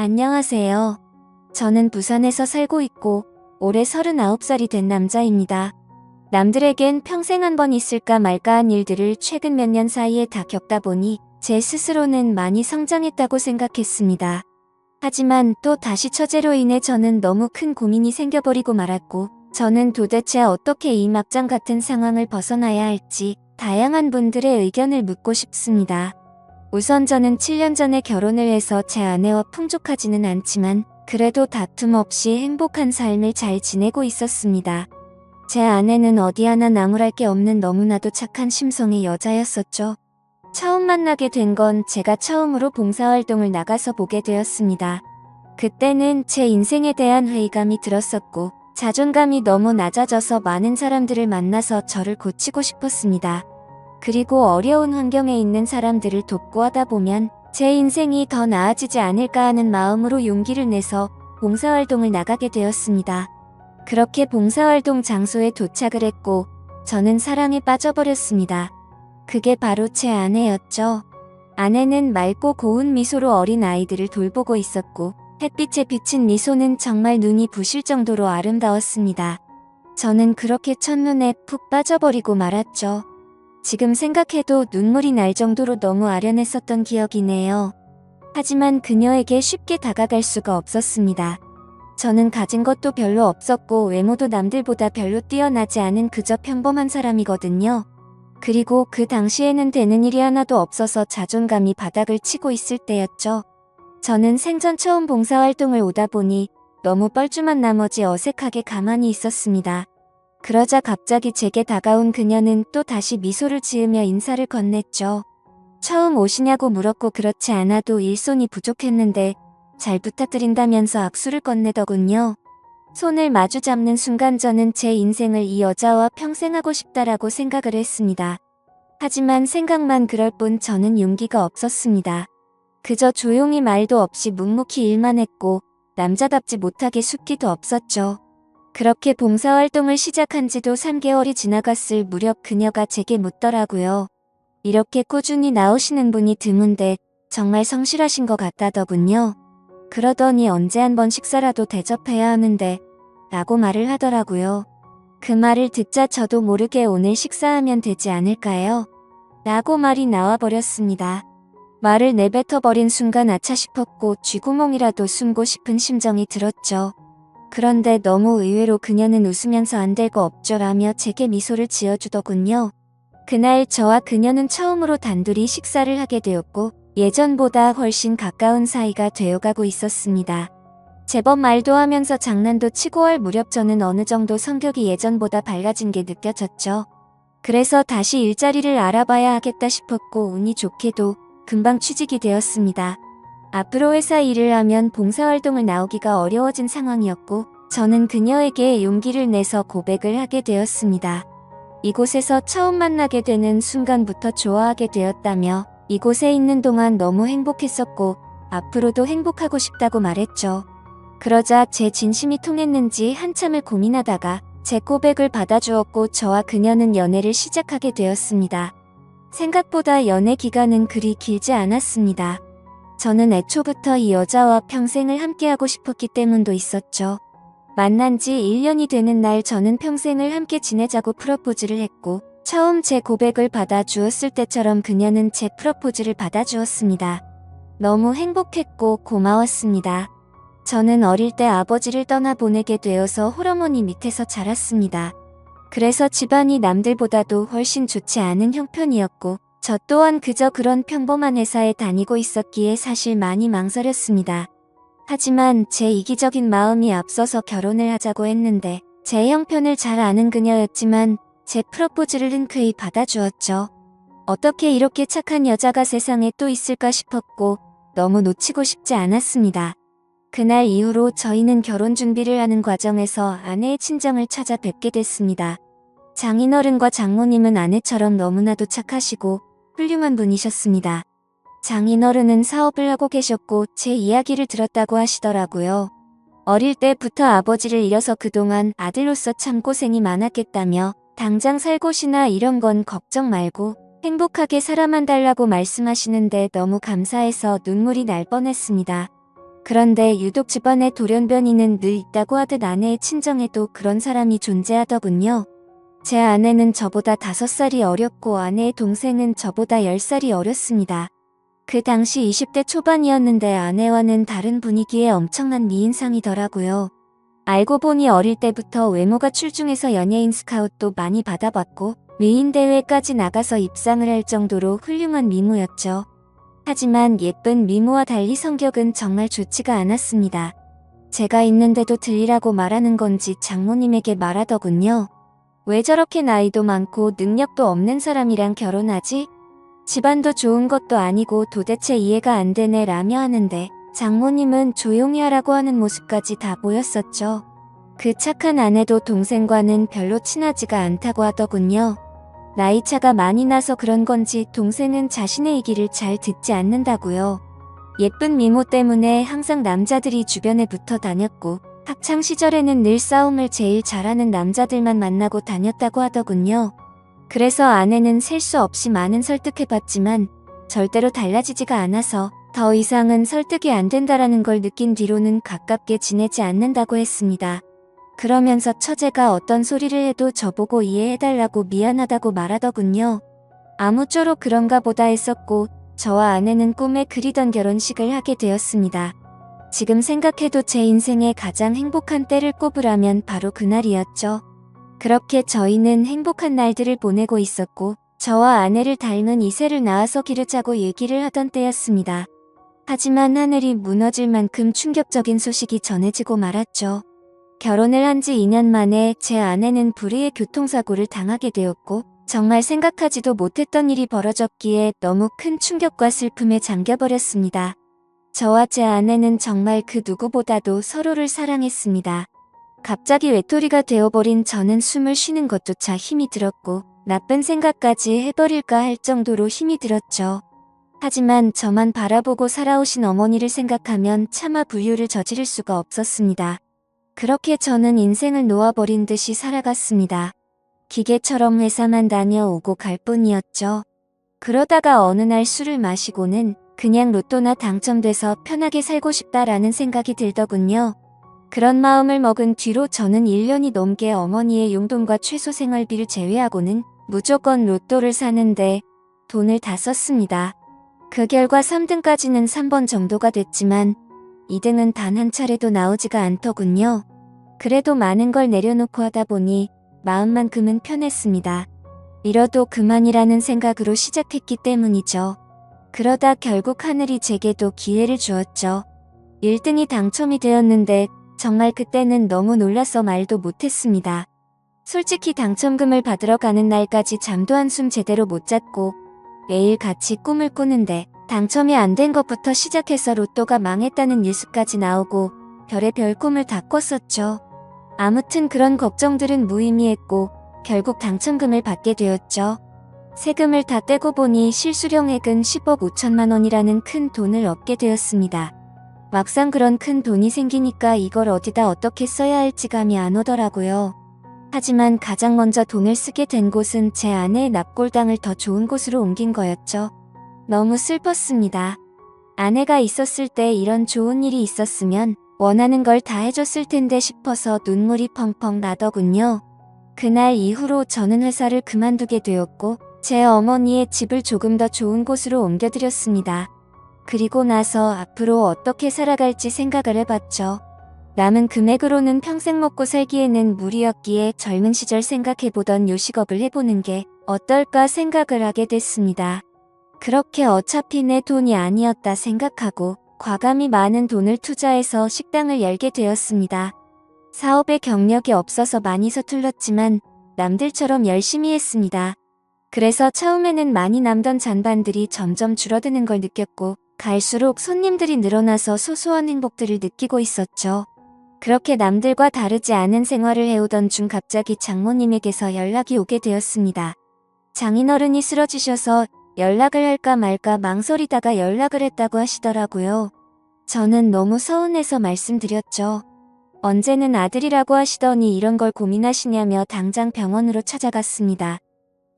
안녕하세요. 저는 부산에서 살고 있고 올해 39살이 된 남자입니다. 남들에겐 평생 한 번 있을까 말까한 일들을 최근 몇 년 사이에 다 겪다 보니 제 스스로는 많이 성장했다고 생각했습니다. 하지만 또 다시 처제로 인해 저는 너무 큰 고민이 생겨버리고 말았고, 저는 도대체 어떻게 이 막장 같은 상황을 벗어나야 할지 다양한 분들의 의견을 묻고 싶습니다. 우선 저는 7년 전에 결혼을 해서 제 아내와 풍족하지는 않지만 그래도 다툼 없이 행복한 삶을 잘 지내고 있었습니다. 제 아내는 어디 하나 나무랄 게 없는 너무나도 착한 심성의 여자였었죠. 처음 만나게 된 건 제가 처음으로 봉사활동을 나가서 보게 되었습니다. 그때는 제 인생에 대한 회의감이 들었었고 자존감이 너무 낮아져서 많은 사람들을 만나서 저를 고치고 싶었습니다. 그리고 어려운 환경에 있는 사람들을 돕고 하다 보면 제 인생이 더 나아지지 않을까 하는 마음으로 용기를 내서 봉사활동을 나가게 되었습니다. 그렇게 봉사활동 장소에 도착을 했고 저는 사랑에 빠져버렸습니다. 그게 바로 제 아내였죠. 아내는 맑고 고운 미소로 어린 아이들을 돌보고 있었고 햇빛에 비친 미소는 정말 눈이 부실 정도로 아름다웠습니다. 저는 그렇게 첫눈에 푹 빠져버리고 말았죠. 지금 생각해도 눈물이 날 정도로 너무 아련했었던 기억이네요. 하지만 그녀에게 쉽게 다가갈 수가 없었습니다. 저는 가진 것도 별로 없었고 외모도 남들보다 별로 뛰어나지 않은 그저 평범한 사람이거든요. 그리고 그 당시에는 되는 일이 하나도 없어서 자존감이 바닥을 치고 있을 때였죠. 저는 생전 처음 봉사활동을 오다 보니 너무 뻘쭘한 나머지 어색하게 가만히 있었습니다. 그러자 갑자기 제게 다가온 그녀는 또 다시 미소를 지으며 인사를 건넸죠. 처음 오시냐고 물었고 그렇지 않아도 일손이 부족했는데 잘 부탁드린다면서 악수를 건네더군요. 손을 마주 잡는 순간 저는 제 인생을 이 여자와 평생 하고 싶다라고 생각을 했습니다. 하지만 생각만 그럴 뿐 저는 용기가 없었습니다. 그저 조용히 말도 없이 묵묵히 일만 했고 남자답지 못하게 숫기도 없었죠. 그렇게 봉사활동을 시작한 지도 3개월이 지나갔을 무렵 그녀가 제게 묻더라고요. 이렇게 꾸준히 나오시는 분이 드문데 정말 성실하신 것 같다더군요. 그러더니 언제 한번 식사라도 대접해야 하는데 라고 말을 하더라고요. 그 말을 듣자 저도 모르게 오늘 식사하면 되지 않을까요? 라고 말이 나와버렸습니다. 말을 내뱉어버린 순간 아차 싶었고 쥐구멍이라도 숨고 싶은 심정이 들었죠. 그런데 너무 의외로 그녀는 웃으면서 안 될 거 없죠 라며 제게 미소를 지어주더군요. 그날 저와 그녀는 처음으로 단둘이 식사를 하게 되었고 예전보다 훨씬 가까운 사이가 되어가고 있었습니다. 제법 말도 하면서 장난도 치고 할 무렵 저는 어느 정도 성격이 예전보다 밝아진 게 느껴졌죠. 그래서 다시 일자리를 알아봐야 하겠다 싶었고 운이 좋게도 금방 취직이 되었습니다. 앞으로 회사 일을 하면 봉사활동을 나오기가 어려워진 상황이었고 저는 그녀에게 용기를 내서 고백을 하게 되었습니다. 이곳에서 처음 만나게 되는 순간부터 좋아하게 되었다며 이곳에 있는 동안 너무 행복했었고 앞으로도 행복하고 싶다고 말했죠. 그러자 제 진심이 통했는지 한참을 고민하다가 제 고백을 받아주었고 저와 그녀는 연애를 시작하게 되었습니다. 생각보다 연애 기간은 그리 길지 않았습니다. 저는 애초부터 이 여자와 평생을 함께하고 싶었기 때문도 있었죠. 만난 지 1년이 되는 날 저는 평생을 함께 지내자고 프러포즈를 했고 처음 제 고백을 받아주었을 때처럼 그녀는 제 프러포즈를 받아주었습니다. 너무 행복했고 고마웠습니다. 저는 어릴 때 아버지를 떠나보내게 되어서 홀어머니 밑에서 자랐습니다. 그래서 집안이 남들보다도 훨씬 좋지 않은 형편이었고 저 또한 그저 그런 평범한 회사에 다니고 있었기에 사실 많이 망설였습니다. 하지만 제 이기적인 마음이 앞서서 결혼을 하자고 했는데 제 형편을 잘 아는 그녀였지만 제 프로포즈를 흔쾌히 받아주었죠. 어떻게 이렇게 착한 여자가 세상에 또 있을까 싶었고 너무 놓치고 싶지 않았습니다. 그날 이후로 저희는 결혼 준비를 하는 과정에서 아내의 친정을 찾아뵙게 됐습니다. 장인어른과 장모님은 아내처럼 너무나도 착하시고 훌륭한 분이셨습니다. 장인어른은 사업을 하고 계셨고 제 이야기를 들었다고 하시더라고요. 어릴 때부터 아버지를 잃어서 그동안 아들로서 참 고생이 많았겠다며 당장 살 곳이나 이런 건 걱정 말고 행복하게 살아만 달라고 말씀하시는데 너무 감사해서 눈물이 날 뻔했습니다. 그런데 유독 집안에 돌연변이는 늘 있다고 하듯 아내의 친정에도 그런 사람이 존재하더군요. 제 아내는 저보다 5살이 어렸고 아내의 동생은 저보다 10살이 어렸습니다. 그 당시 20대 초반이었는데 아내와는 다른 분위기의 엄청난 미인상이더라고요. 알고 보니 어릴 때부터 외모가 출중해서 연예인 스카웃도 많이 받아봤고 미인 대회까지 나가서 입상을 할 정도로 훌륭한 미모였죠. 하지만 예쁜 미모와 달리 성격은 정말 좋지가 않았습니다. 제가 있는데도 들리라고 말하는 건지 장모님에게 말하더군요. 왜 저렇게 나이도 많고 능력도 없는 사람이랑 결혼하지? 집안도 좋은 것도 아니고 도대체 이해가 안 되네 라며 하는데 장모님은 조용히 하라고 하는 모습까지 다 보였었죠. 그 착한 아내도 동생과는 별로 친하지가 않다고 하더군요. 나이차가 많이 나서 그런 건지 동생은 자신의 얘기를 잘 듣지 않는다고요. 예쁜 미모 때문에 항상 남자들이 주변에 붙어 다녔고 학창 시절에는 늘 싸움을 제일 잘하는 남자들만 만나고 다녔다고 하더군요. 그래서 아내는 셀 수 없이 많은 설득해봤지만 절대로 달라지지가 않아서 더 이상은 설득이 안 된다라는 걸 느낀 뒤로는 가깝게 지내지 않는다고 했습니다. 그러면서 처제가 어떤 소리를 해도 저보고 이해해달라고 미안하다고 말하더군요. 아무쪼록 그런가 보다 했었고 저와 아내는 꿈에 그리던 결혼식을 하게 되었습니다. 지금 생각해도 제 인생의 가장 행복한 때를 꼽으라면 바로 그날이었죠. 그렇게 저희는 행복한 날들을 보내고 있었고 저와 아내를 닮은 2세를 낳아서 기르자고 얘기를 하던 때였습니다. 하지만 하늘이 무너질 만큼 충격적인 소식이 전해지고 말았죠. 결혼을 한 지 2년 만에 제 아내는 불의의 교통사고를 당하게 되었고 정말 생각하지도 못했던 일이 벌어졌기에 너무 큰 충격과 슬픔에 잠겨버렸습니다. 저와 제 아내는 정말 그 누구보다도 서로를 사랑했습니다. 갑자기 외톨이가 되어버린 저는 숨을 쉬는 것조차 힘이 들었고 나쁜 생각까지 해버릴까 할 정도로 힘이 들었죠. 하지만 저만 바라보고 살아오신 어머니를 생각하면 차마 불효를 저지를 수가 없었습니다. 그렇게 저는 인생을 놓아버린 듯이 살아갔습니다. 기계처럼 회사만 다녀오고 갈 뿐이었죠. 그러다가 어느 날 술을 마시고는 그냥 로또나 당첨돼서 편하게 살고 싶다라는 생각이 들더군요. 그런 마음을 먹은 뒤로 저는 1년이 넘게 어머니의 용돈과 최소 생활비를 제외하고는 무조건 로또를 사는데 돈을 다 썼습니다. 그 결과 3등까지는 3번 정도가 됐지만 2등은 단 한 차례도 나오지가 않더군요. 그래도 많은 걸 내려놓고 하다 보니 마음만큼은 편했습니다. 잃어도 그만이라는 생각으로 시작했기 때문이죠. 그러다 결국 하늘이 제게도 기회를 주었죠. 1등이 당첨이 되었는데 정말 그때는 너무 놀라서 말도 못했습니다. 솔직히 당첨금을 받으러 가는 날까지 잠도 한숨 제대로 못 잤고 매일 같이 꿈을 꾸는데 당첨이 안 된 것부터 시작해서 로또가 망했다는 뉴스까지 나오고 별의별 꿈을 다 꿨었죠. 아무튼 그런 걱정들은 무의미했고 결국 당첨금을 받게 되었죠. 세금을 다 떼고 보니 실수령액은 10억 5천만 원이라는 큰 돈을 얻게 되었습니다. 막상 그런 큰 돈이 생기니까 이걸 어디다 어떻게 써야 할지 감이 안 오더라고요. 하지만 가장 먼저 돈을 쓰게 된 곳은 제 아내의 납골당을 더 좋은 곳으로 옮긴 거였죠. 너무 슬펐습니다. 아내가 있었을 때 이런 좋은 일이 있었으면 원하는 걸 다 해줬을 텐데 싶어서 눈물이 펑펑 나더군요. 그날 이후로 저는 회사를 그만두게 되었고 제 어머니의 집을 조금 더 좋은 곳으로 옮겨드렸습니다. 그리고 나서 앞으로 어떻게 살아갈지 생각을 해봤죠. 남은 금액으로는 평생 먹고 살기에는 무리였기에 젊은 시절 생각해보던 요식업을 해보는 게 어떨까 생각을 하게 됐습니다. 그렇게 어차피 내 돈이 아니었다 생각하고 과감히 많은 돈을 투자해서 식당을 열게 되었습니다. 사업에 경력이 없어서 많이 서툴렀지만 남들처럼 열심히 했습니다. 그래서 처음에는 많이 남던 잔반들이 점점 줄어드는 걸 느꼈고 갈수록 손님들이 늘어나서 소소한 행복들을 느끼고 있었죠. 그렇게 남들과 다르지 않은 생활을 해오던 중 갑자기 장모님에게서 연락이 오게 되었습니다. 장인어른이 쓰러지셔서 연락을 할까 말까 망설이다가 연락을 했다고 하시더라고요. 저는 너무 서운해서 말씀드렸죠. 언제는 아들이라고 하시더니 이런 걸 고민하시냐며 당장 병원으로 찾아갔습니다.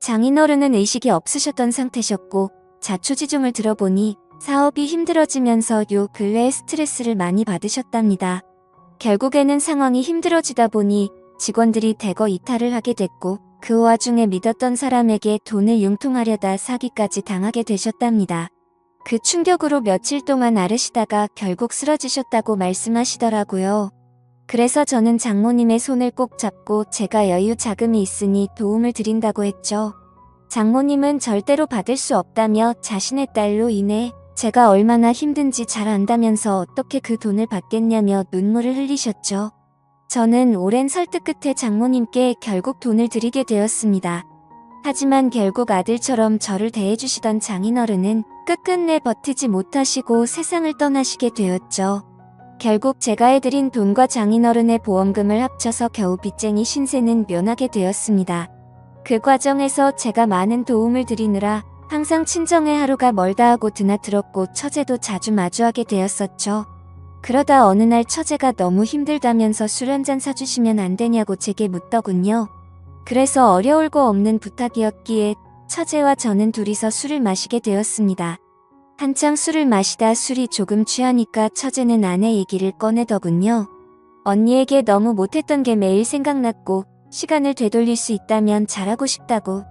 장인어른은 의식이 없으셨던 상태셨고 자초지종을 들어보니 사업이 힘들어지면서 요 근래에 스트레스를 많이 받으셨답니다. 결국에는 상황이 힘들어지다 보니 직원들이 대거 이탈을 하게 됐고 그 와중에 믿었던 사람에게 돈을 융통하려다 사기까지 당하게 되셨답니다. 그 충격으로 며칠 동안 앓으시다가 결국 쓰러지셨다고 말씀하시더라고요. 그래서 저는 장모님의 손을 꼭 잡고 제가 여유 자금이 있으니 도움을 드린다고 했죠. 장모님은 절대로 받을 수 없다며 자신의 딸로 인해 제가 얼마나 힘든지 잘 안다면서 어떻게 그 돈을 받겠냐며 눈물을 흘리셨죠. 저는 오랜 설득 끝에 장모님께 결국 돈을 드리게 되었습니다. 하지만 결국 아들처럼 저를 대해주시던 장인어른은 끝끝내 버티지 못하시고 세상을 떠나시게 되었죠. 결국 제가 해드린 돈과 장인어른의 보험금을 합쳐서 겨우 빚쟁이 신세는 면하게 되었습니다. 그 과정에서 제가 많은 도움을 드리느라 항상 친정의 하루가 멀다 하고 드나들었고 처제도 자주 마주하게 되었었죠. 그러다 어느 날 처제가 너무 힘들다면서 술 한잔 사주시면 안 되냐고 제게 묻더군요. 그래서 어려울 거 없는 부탁이었기에 처제와 저는 둘이서 술을 마시게 되었습니다. 한창 술을 마시다 술이 조금 취하니까 처제는 아내 얘기를 꺼내더군요. 언니에게 너무 못했던 게 매일 생각났고 시간을 되돌릴 수 있다면 잘하고 싶다고.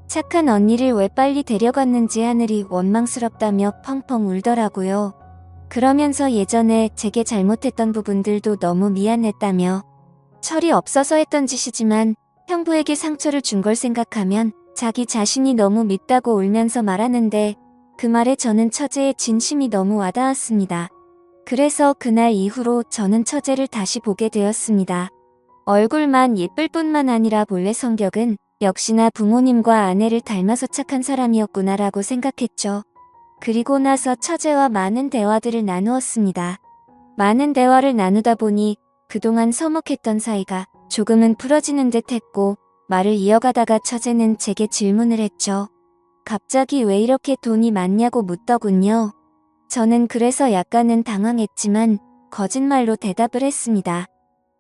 착한 언니를 왜 빨리 데려갔는지 하늘이 원망스럽다며 펑펑 울더라고요. 그러면서 예전에 제게 잘못했던 부분들도 너무 미안했다며 철이 없어서 했던 짓이지만 형부에게 상처를 준 걸 생각하면 자기 자신이 너무 밉다고 울면서 말하는데 그 말에 저는 처제의 진심이 너무 와닿았습니다. 그래서 그날 이후로 저는 처제를 다시 보게 되었습니다. 얼굴만 예쁠 뿐만 아니라 본래 성격은 역시나 부모님과 아내를 닮아서 착한 사람이었구나라고 생각했죠. 그리고 나서 처제와 많은 대화들을 나누었습니다. 많은 대화를 나누다 보니 그동안 서먹했던 사이가 조금은 풀어지는 듯 했고 말을 이어가다가 처제는 제게 질문을 했죠. 갑자기 왜 이렇게 돈이 많냐고 묻더군요. 저는 그래서 약간은 당황했지만 거짓말로 대답을 했습니다.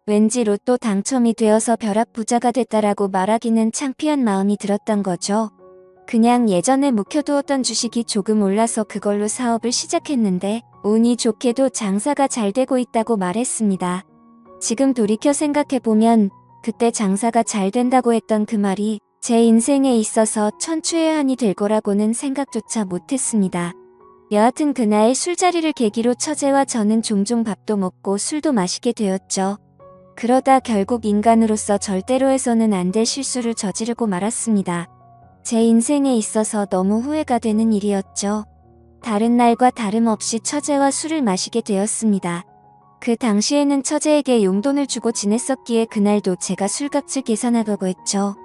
왠지 로또 당첨이 되어서 벼락부자가 됐다라고 말하기는 창피한 마음이 들었던 거죠. 그냥 예전에 묵혀두었던 주식이 조금 올라서 그걸로 사업을 시작했는데 운이 좋게도 장사가 잘 되고 있다고 말했습니다. 지금 돌이켜 생각해보면 그때 장사가 잘 된다고 했던 그 말이 제 인생에 있어서 천추의 한이 될 거라고는 생각조차 못했습니다. 여하튼 그날 술자리를 계기로 처제와 저는 종종 밥도 먹고 술도 마시게 되었죠. 그러다 결국 인간으로서 절대로 해서는 안 될 실수를 저지르고 말았습니다. 제 인생에 있어서 너무 후회가 되는 일이었죠. 다른 날과 다름없이 처제와 술을 마시게 되었습니다. 그 당시에는 처제에게 용돈을 주고 지냈었기에 그날도 제가 술값을 계산하려고 했죠.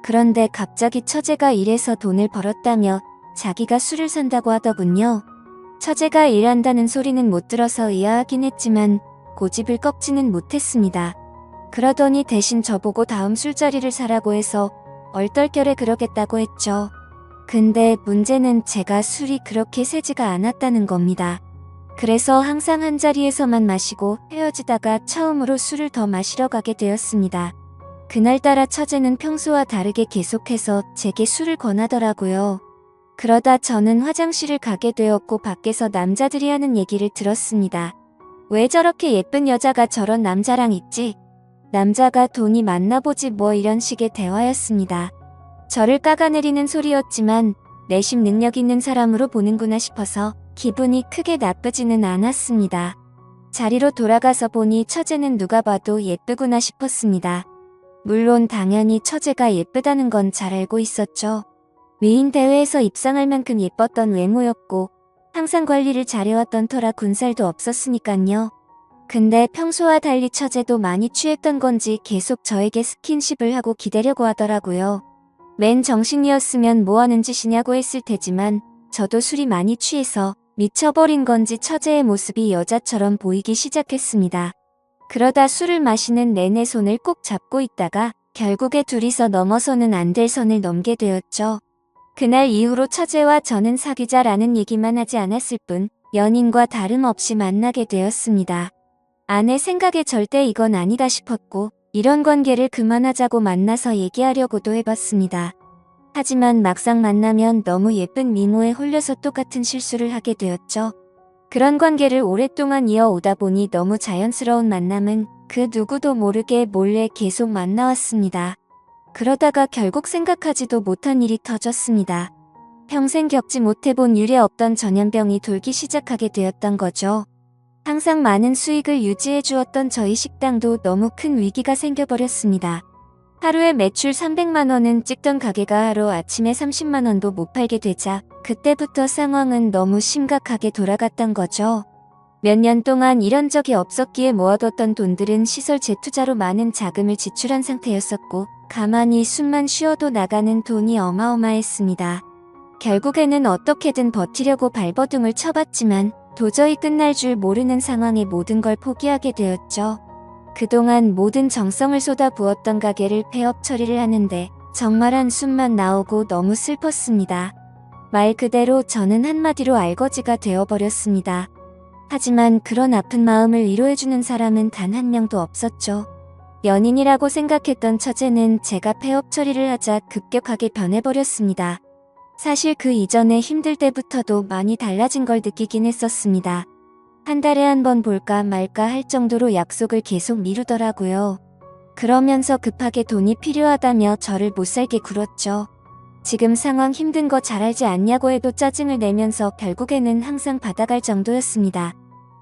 그런데 갑자기 처제가 일해서 돈을 벌었다며 자기가 술을 산다고 하더군요. 처제가 일한다는 소리는 못 들어서 의아하긴 했지만 고집을 꺾지는 못했습니다. 그러더니 대신 저보고 다음 술자리를 사라고 해서 얼떨결에 그러겠다고 했죠. 근데 문제는 제가 술이 그렇게 세지가 않았다는 겁니다. 그래서 항상 한 자리에서만 마시고 헤어지다가 처음으로 술을 더 마시러 가게 되었습니다. 그날따라 처제는 평소와 다르게 계속해서 제게 술을 권하더라고요. 그러다 저는 화장실을 가게 되었고 밖에서 남자들이 하는 얘기를 들었습니다. 왜 저렇게 예쁜 여자가 저런 남자랑 있지? 남자가 돈이 많나 보지 뭐 이런 식의 대화였습니다. 저를 깎아내리는 소리였지만 내심 능력 있는 사람으로 보는구나 싶어서 기분이 크게 나쁘지는 않았습니다. 자리로 돌아가서 보니 처제는 누가 봐도 예쁘구나 싶었습니다. 물론 당연히 처제가 예쁘다는 건 잘 알고 있었죠. 위인 대회에서 입상할 만큼 예뻤던 외모였고 항상 관리를 잘해왔던 터라 군살도 없었으니깐요. 근데 평소와 달리 처제도 많이 취했던 건지 계속 저에게 스킨십을 하고 기대려고 하더라고요. 맨 정신이었으면 뭐하는 짓이냐고 했을 테지만 저도 술이 많이 취해서 미쳐버린 건지 처제의 모습이 여자처럼 보이기 시작했습니다. 그러다 술을 마시는 내내 손을 꼭 잡고 있다가 결국에 둘이서 넘어서는 안 될 선을 넘게 되었죠. 그날 이후로 처제와 저는 사귀자라는 얘기만 하지 않았을 뿐 연인과 다름없이 만나게 되었습니다. 아내 생각에 절대 이건 아니다 싶었고 이런 관계를 그만하자고 만나서 얘기하려고도 해봤습니다. 하지만 막상 만나면 너무 예쁜 미모에 홀려서 똑같은 실수를 하게 되었죠. 그런 관계를 오랫동안 이어오다 보니 너무 자연스러운 만남은 그 누구도 모르게 몰래 계속 만나왔습니다. 그러다가 결국 생각하지도 못한 일이 터졌습니다. 평생 겪지 못해본 유례 없던 전염병이 돌기 시작하게 되었던 거죠. 항상 많은 수익을 유지해 주었던 저희 식당도 너무 큰 위기가 생겨버렸습니다. 하루에 매출 300만 원은 찍던 가게가 하루 아침에 30만 원도 못 팔게 되자 그때부터 상황은 너무 심각하게 돌아갔던 거죠. 몇 년 동안 이런 적이 없었기에 모아뒀던 돈들은 시설 재투자로 많은 자금을 지출한 상태였었고 가만히 숨만 쉬어도 나가는 돈이 어마어마했습니다. 결국에는 어떻게든 버티려고 발버둥을 쳐봤지만 도저히 끝날 줄 모르는 상황에 모든 걸 포기하게 되었죠. 그동안 모든 정성을 쏟아부었던 가게를 폐업 처리를 하는데 정말 한숨만 나오고 너무 슬펐습니다. 말 그대로 저는 한마디로 알거지가 되어버렸습니다. 하지만 그런 아픈 마음을 위로해주는 사람은 단 한 명도 없었죠. 연인이라고 생각했던 처제는 제가 폐업 처리를 하자 급격하게 변해버렸습니다. 사실 그 이전에 힘들 때부터도 많이 달라진 걸 느끼긴 했었습니다. 한 달에 한 번 볼까 말까 할 정도로 약속을 계속 미루더라고요. 그러면서 급하게 돈이 필요하다며 저를 못살게 굴었죠. 지금 상황 힘든 거 잘 알지 않냐고 해도 짜증을 내면서 결국에는 항상 받아갈 정도였습니다.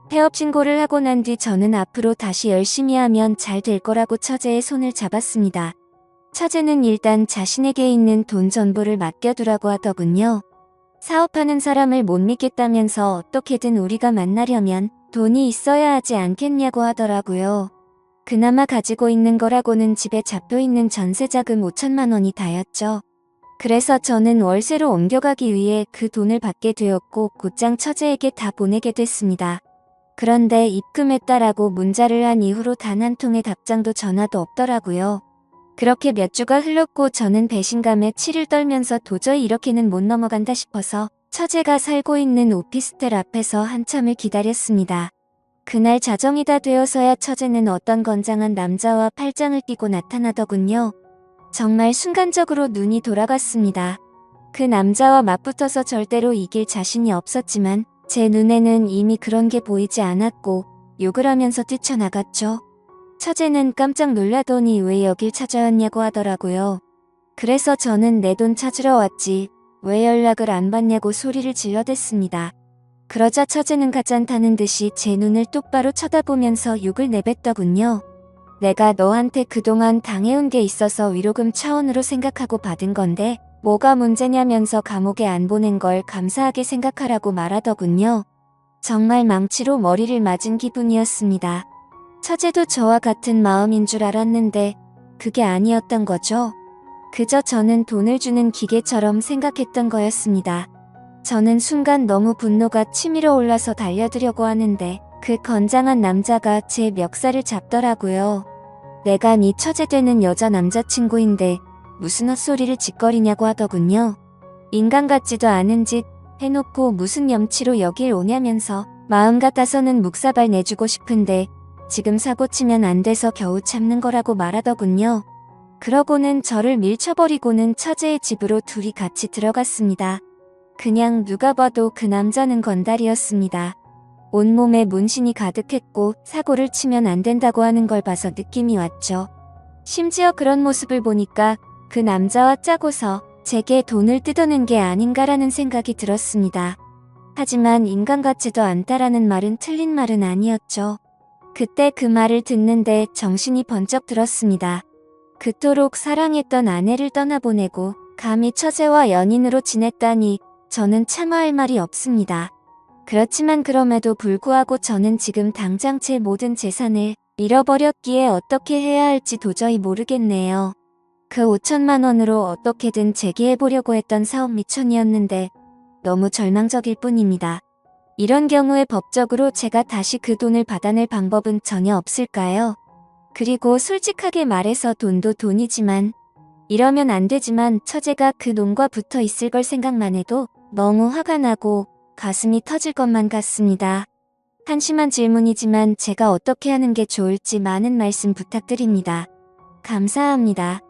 폐업 신고를 하고 난 뒤 저는 앞으로 다시 열심히 하면 잘 될 거라고 처제의 손을 잡았습니다. 처제는 일단 자신에게 있는 돈 전부를 맡겨두라고 하더군요. 사업하는 사람을 못 믿겠다면서 어떻게든 우리가 만나려면 돈이 있어야 하지 않겠냐고 하더라고요. 그나마 가지고 있는 거라고는 집에 잡혀있는 전세자금 5천만 원이 다였죠. 그래서 저는 월세로 옮겨가기 위해 그 돈을 받게 되었고 곧장 처제에게 다 보내게 됐습니다. 그런데 입금했다라고 문자를 한 이후로 단 한 통의 답장도 전화도 없더라고요. 그렇게 몇 주가 흘렀고 저는 배신감에 치를 떨면서 도저히 이렇게는 못 넘어간다 싶어서 처제가 살고 있는 오피스텔 앞에서 한참을 기다렸습니다. 그날 자정이 다 되어서야 처제는 어떤 건장한 남자와 팔짱을 끼고 나타나더군요. 정말 순간적으로 눈이 돌아갔습니다. 그 남자와 맞붙어서 절대로 이길 자신이 없었지만 제 눈에는 이미 그런 게 보이지 않았고 욕을 하면서 뛰쳐나갔죠. 처제는 깜짝 놀라더니 왜 여길 찾아왔냐고 하더라고요. 그래서 저는 내 돈 찾으러 왔지 왜 연락을 안 받냐고 소리를 질러댔습니다. 그러자 처제는 가짠타는 듯이 제 눈을 똑바로 쳐다보면서 욕을 내뱉더군요. 내가 너한테 그동안 당해온 게 있어서 위로금 차원으로 생각하고 받은 건데 뭐가 문제냐면서 감옥에 안 보낸 걸 감사하게 생각하라고 말하더군요. 정말 망치로 머리를 맞은 기분이었습니다. 처제도 저와 같은 마음인 줄 알았는데 그게 아니었던 거죠. 그저 저는 돈을 주는 기계처럼 생각했던 거였습니다. 저는 순간 너무 분노가 치밀어 올라서 달려들려고 하는데 그 건장한 남자가 제 멱살을 잡더라고요. 내가 네 처제 되는 여자 남자친구인데 무슨 헛소리를 짓거리냐고 하더군요. 인간 같지도 않은 짓 해놓고 무슨 염치로 여길 오냐면서 마음 같아서는 묵사발 내주고 싶은데 지금 사고 치면 안 돼서 겨우 참는 거라고 말하더군요. 그러고는 저를 밀쳐버리고는 처제의 집으로 둘이 같이 들어갔습니다. 그냥 누가 봐도 그 남자는 건달이었습니다. 온몸에 문신이 가득했고 사고를 치면 안 된다고 하는 걸 봐서 느낌이 왔죠. 심지어 그런 모습을 보니까 그 남자와 짜고서 제게 돈을 뜯어낸 게 아닌가라는 생각이 들었습니다. 하지만 인간 같지도 않다라는 말은 틀린 말은 아니었죠. 그때 그 말을 듣는데 정신이 번쩍 들었습니다. 그토록 사랑했던 아내를 떠나보내고 감히 처제와 연인으로 지냈다니 저는 차마 할 말이 없습니다. 그렇지만 그럼에도 불구하고 저는 지금 당장 제 모든 재산을 잃어버렸기에 어떻게 해야 할지 도저히 모르겠네요. 그 5천만 원으로 어떻게든 재기해보려고 했던 사업 미천이었는데 너무 절망적일 뿐입니다. 이런 경우에 법적으로 제가 다시 그 돈을 받아낼 방법은 전혀 없을까요? 그리고 솔직하게 말해서 돈도 돈이지만 이러면 안 되지만 처제가 그 놈과 붙어 있을 걸 생각만 해도 너무 화가 나고 가슴이 터질 것만 같습니다. 한심한 질문이지만 제가 어떻게 하는 게 좋을지 많은 말씀 부탁드립니다. 감사합니다.